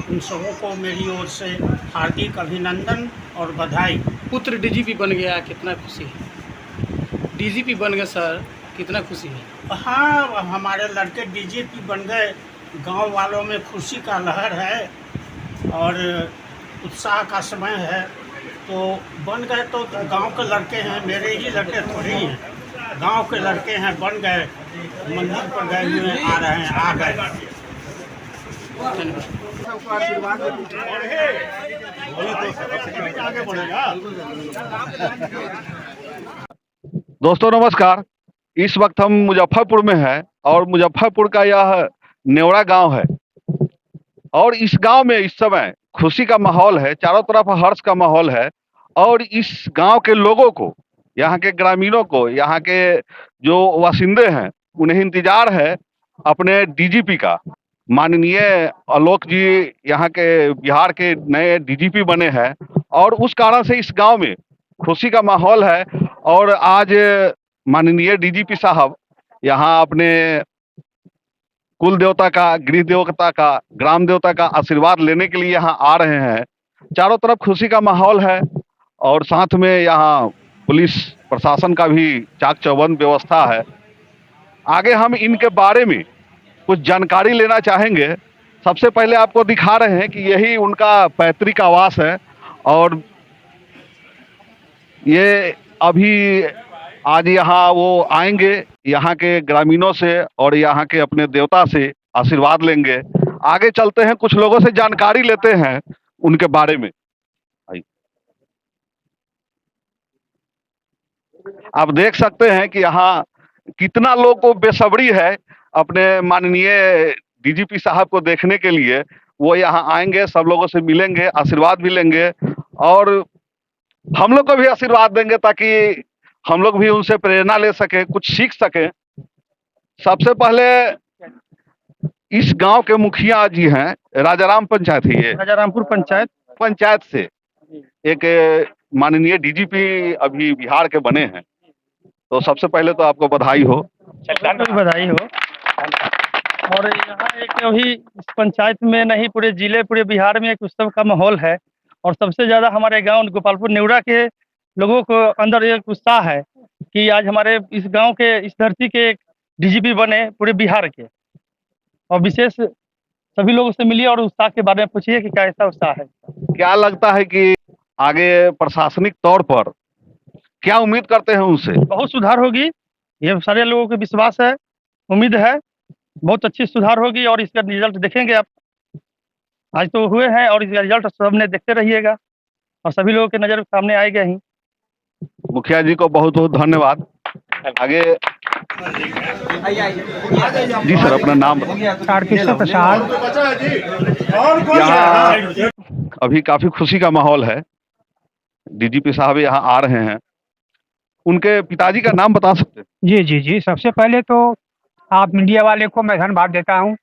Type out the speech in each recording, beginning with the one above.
उन सबों को मेरी ओर से हार्दिक अभिनंदन और बधाई। पुत्र डीजीपी बन गया, कितना खुशी है। डीजीपी बन गए सर, कितना खुशी है। हाँ, हमारे लड़के डीजीपी बन गए, गांव वालों में खुशी का लहर है और उत्साह का समय है। तो बन गए तो गांव के लड़के हैं, मेरे ही लड़के थोड़ी हैं, गांव के लड़के हैं, बन गए, मंदिर पर गए हुए आ रहे हैं, आ गए। दोस्तों नमस्कार। इस वक्त हम मुजफ्फरपुर में हैं और मुजफ्फरपुर का यह नेवरा गांव है और इस गांव में इस समय खुशी का माहौल है, चारों तरफ हर्ष का माहौल है और इस गांव के लोगों को, यहाँ के ग्रामीणों को, यहाँ के जो वासिंदे हैं, उन्हें इंतजार है अपने डीजीपी का। माननीय आलोक जी यहाँ के बिहार के नए डीजीपी बने हैं और उस कारण से इस गांव में खुशी का माहौल है। और आज माननीय डीजीपी साहब यहाँ अपने कुल देवता का, गृह देवता का, ग्राम देवता का आशीर्वाद लेने के लिए यहाँ आ रहे हैं। चारों तरफ खुशी का माहौल है और साथ में यहाँ पुलिस प्रशासन का भी चाक चौबंद व्यवस्था है। आगे हम इनके बारे में कुछ जानकारी लेना चाहेंगे। सबसे पहले आपको दिखा रहे हैं कि यही उनका पैतृक आवास है और ये अभी आज यहाँ वो आएंगे, यहाँ के ग्रामीणों से और यहाँ के अपने देवता से आशीर्वाद लेंगे। आगे चलते हैं, कुछ लोगों से जानकारी लेते हैं उनके बारे में। आप देख सकते हैं कि यहाँ कितना लोग को बेसब्री है अपने माननीय डीजीपी साहब को देखने के लिए। वो यहाँ आएंगे, सब लोगों से मिलेंगे, आशीर्वाद भी लेंगे और हम लोग को भी आशीर्वाद देंगे ताकि हम लोग भी उनसे प्रेरणा ले सके, कुछ सीख सके। सबसे पहले इस गांव के मुखिया जी हैं, राजाराम पंचायत है ये, राजारामपुर पंचायत से एक माननीय डीजीपी अभी बिहार के बने हैं। तो सबसे पहले तो आपको बधाई हो। बधाई हो। और यहाँ एक अभी इस पंचायत में नहीं, पूरे जिले, पूरे बिहार में एक उत्सव का माहौल है और सबसे ज़्यादा हमारे गांव गोपालपुर नेवरा के लोगों को अंदर एक उत्साह है कि आज हमारे इस गांव के, इस धरती के डीजीपी बने पूरे बिहार के। और विशेष सभी लोगों से मिलिए और उत्साह के बारे में पूछिए कि कैसा उत्साह है। क्या लगता है कि आगे प्रशासनिक तौर पर क्या उम्मीद करते हैं उनसे? बहुत सुधार होगी, ये सारे लोगों को विश्वास है, उम्मीद है बहुत अच्छी सुधार होगी और इसका रिजल्ट देखेंगे आप। आज तो हुए हैं और इसका रिजल्ट सबने देखते रहिएगा और सभी लोगों के नज़र सामने आएगा ही। मुखिया जी को बहुत बहुत धन्यवाद। आगे जी सर, अपना नाम प्रसाद। यहाँ अभी काफी खुशी का माहौल है, डीजीपी साहब यहाँ आ रहे हैं। उनके पिताजी का नाम बता सकते हैं? जी जी जी, सबसे पहले तो आप मीडिया वाले को मैं धन्यवाद देता हूँ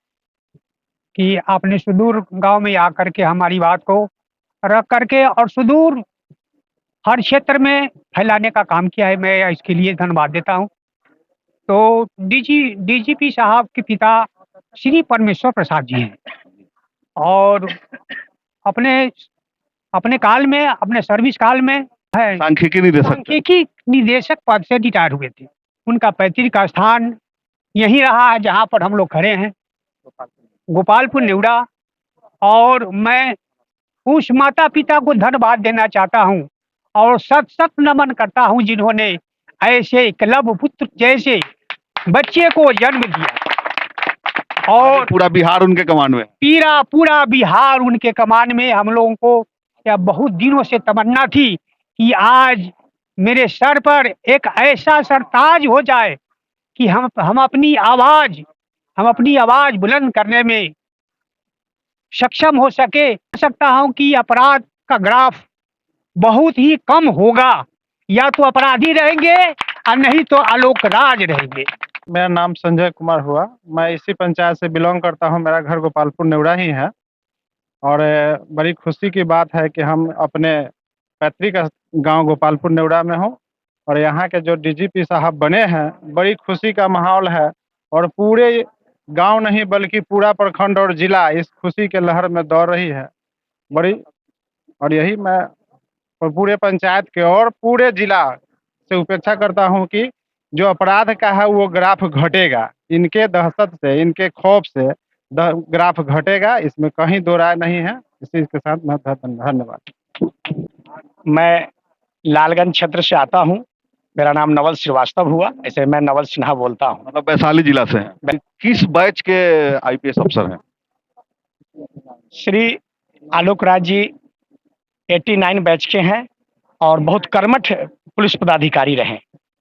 कि आपने सुदूर गांव में आकर के हमारी बात को रख करके और सुदूर हर क्षेत्र में फैलाने का काम किया है। मैं इसके लिए धन्यवाद देता हूँ। तो डीजीपी साहब के पिता श्री परमेश्वर प्रसाद जी हैं और अपने अपने काल में, अपने सर्विस काल में है सांख्यिकी निदेशक पद से रिटायर हुए थे। उनका पैतृक स्थान यही रहा है जहाँ पर हम लोग खड़े हैं, गोपालपुर नेवरा। और मैं उस माता पिता को धन्यवाद देना चाहता हूँ और सत सत नमन करता हूँ जिन्होंने ऐसे एकलव्य पुत्र जैसे बच्चे को जन्म दिया। और पूरा बिहार उनके कमान में, पूरा बिहार उनके कमान में। हम लोगों को क्या बहुत दिनों से तमन्ना थी कि आज मेरे सर पर एक ऐसा सरताज हो जाए कि हम अपनी आवाज बुलंद करने में सक्षम हो सकता हूं कि अपराध का ग्राफ बहुत ही कम होगा, या तो अपराधी रहेंगे और नहीं तो आलोक राज रहेंगे। मेरा नाम संजय कुमार हुआ, मैं इसी पंचायत से बिलोंग करता हूं। मेरा घर गोपालपुर नेवरा ही है और बड़ी खुशी की बात है कि हम अपने पैतृक गांव गोपालपुर नेवरा में हूं और यहाँ के जो डीजीपी साहब बने हैं, बड़ी खुशी का माहौल है और पूरे गांव नहीं बल्कि पूरा प्रखंड और जिला इस खुशी के लहर में दौड़ रही है। बड़ी और यही मैं पूरे पंचायत के और पूरे जिला से अपेक्षा करता हूं कि जो अपराध का है वो ग्राफ घटेगा। इनके दहशत से, इनके खौफ से ग्राफ घटेगा, इसमें कहीं दो राय नहीं है। इसी के साथ मैं धन्यवाद। मैं लालगंज क्षेत्र से आता हूँ। मेरा नाम नवल श्रीवास्तव हुआ, ऐसे मैं नवल सिन्हा बोलता हूँ। मतलब वैशाली जिला से हैं। किस बैच के आईपीएस अफसर हैं? श्री आलोक राज जी 89 बैच के हैं और बहुत कर्मठ पुलिस पदाधिकारी रहे।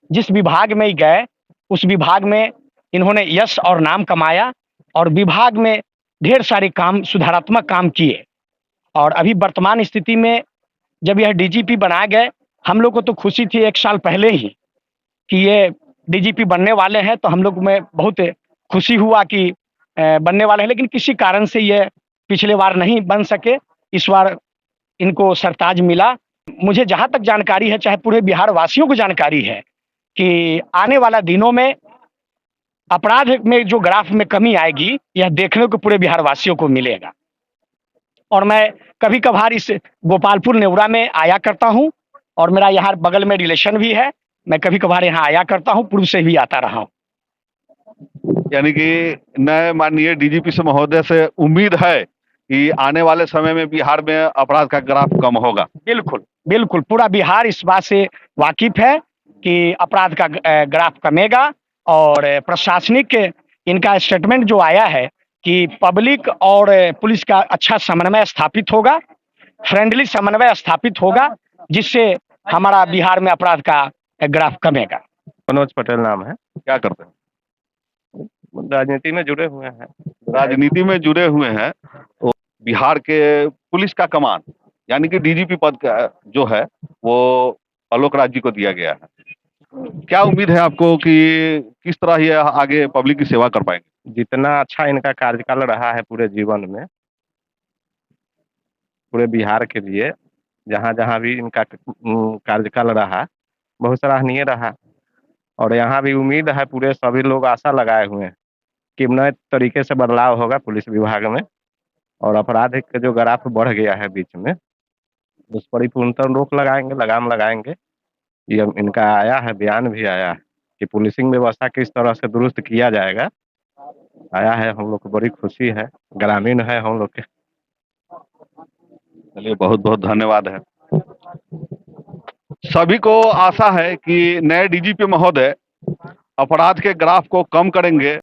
जिस विभाग में गए उस विभाग में इन्होंने यश और नाम कमाया और विभाग में ढेर सारे काम, सुधारात्मक काम किए। और अभी वर्तमान स्थिति में जब यह डीजीपी बनाए गए, हम लोग को तो खुशी थी 1 साल पहले ही कि ये डीजीपी बनने वाले हैं, तो हम लोग में बहुत खुशी हुआ कि बनने वाले हैं। लेकिन किसी कारण से ये पिछले बार नहीं बन सके, इस बार इनको सरताज मिला। मुझे जहाँ तक जानकारी है, चाहे पूरे बिहार वासियों को जानकारी है कि आने वाला दिनों में अपराध में जो ग्राफ में कमी आएगी, यह देखने को पूरे बिहार वासियों को मिलेगा। और मैं कभी कभार इस गोपालपुर नेवरा में आया करता हूं और मेरा यहाँ बगल में रिलेशन भी है। मैं कभी कभार यहाँ आया करता हूं, पूर्व से भी आता रहा हूं। यानी कि नए माननीय डीजीपी से महोदय से उम्मीद है कि आने वाले समय में बिहार में अपराध का ग्राफ कम होगा। बिल्कुल बिल्कुल, पूरा बिहार इस बात से वाकिफ है कि अपराध का ग्राफ कमेगा। और प्रशासनिक इनका स्टेटमेंट जो आया है कि पब्लिक और पुलिस का अच्छा समन्वय स्थापित होगा, फ्रेंडली समन्वय स्थापित होगा, जिससे हमारा बिहार में अपराध का ग्राफ कमेगा। मनोज पटेल नाम है। क्या करते हैं? राजनीति में जुड़े हुए हैं। राजनीति में जुड़े हुए हैं। तो बिहार के पुलिस का कमान यानी कि डीजीपी पद का जो है वो आलोक राज जी को दिया गया है। क्या उम्मीद है आपको कि किस तरह ये आगे पब्लिक की सेवा कर पाएंगे? जितना अच्छा इनका कार्यकाल रहा है पूरे जीवन में, पूरे बिहार के लिए जहाँ जहाँ भी इनका कार्यकाल रहा, बहुत सराहनीय रहा। और यहाँ भी उम्मीद है, पूरे सभी लोग आशा लगाए हुए हैं कि नए तरीके से बदलाव होगा पुलिस विभाग में और अपराध का जो ग्राफ बढ़ गया है बीच में, उस पर ही पूर्णतः रोक लगाएंगे, लगाम लगाएंगे। ये इनका आया है, बयान भी आया है कि पुलिसिंग व्यवस्था किस तरह से दुरुस्त किया जाएगा। आया है, हम लोग को बड़ी खुशी है। ग्रामीण है हम लोग के। चलिए, बहुत बहुत धन्यवाद है। सभी को आशा है कि नए डीजीपी महोदय अपराध के ग्राफ को कम करेंगे